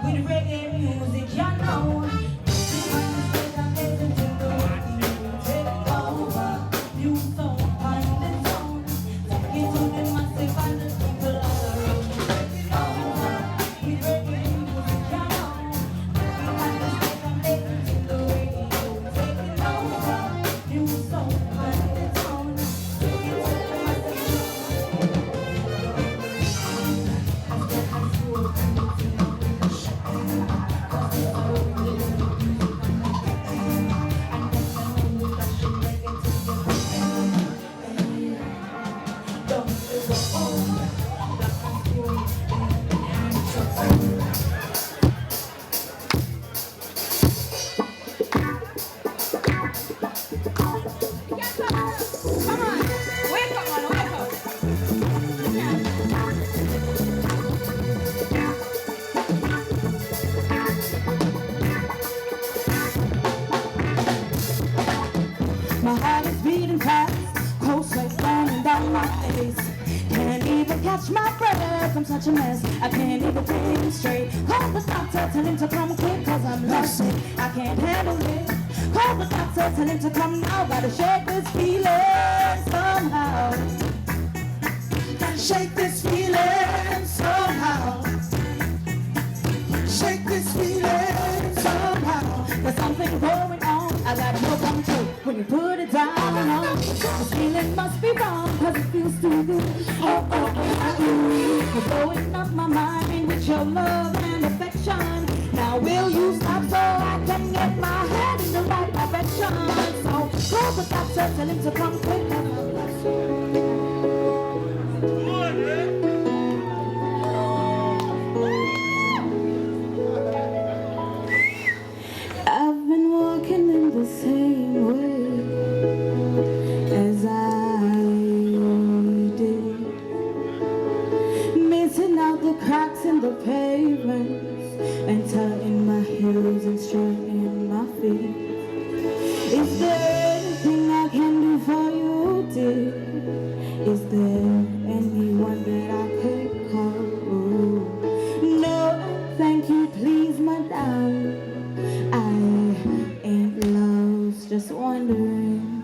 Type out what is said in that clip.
with reggae music, you know. Instead of listening to the radio, take over. New song on the zone. Take it to the massive and the people on the road. Take it over with reggae music, you know. Instead of listening to the radio, take it over. New song on the zone. Take it to the massive. My heart is beating fast, cold sweat running down my face. Can't even catch my breath, I'm such a mess. I can't even think straight. Call the doctor, tell him to come quick, cause I'm lost. I can't handle it. Call the doctor, tell him to come now. Gotta shake this feeling somehow. Gotta shake this feeling somehow. Shake this feeling somehow. There's something going on, I gotta know come true. When you put it down, this feeling must be wrong, cause it feels too good. Oh, oh, oh, you're blowing up my mind with your love and affection. Now will you stop so I can get my head in the right direction? So call the doctor, tell him to come quick. I've been walking in the same way as I did, missing out the cracks in the pavements and tucking my heels and straightening my feet. Is there anything I can do for you, dear? Is there anyone that I could call? No, thank you, please, madame. I ain't lost, just wondering.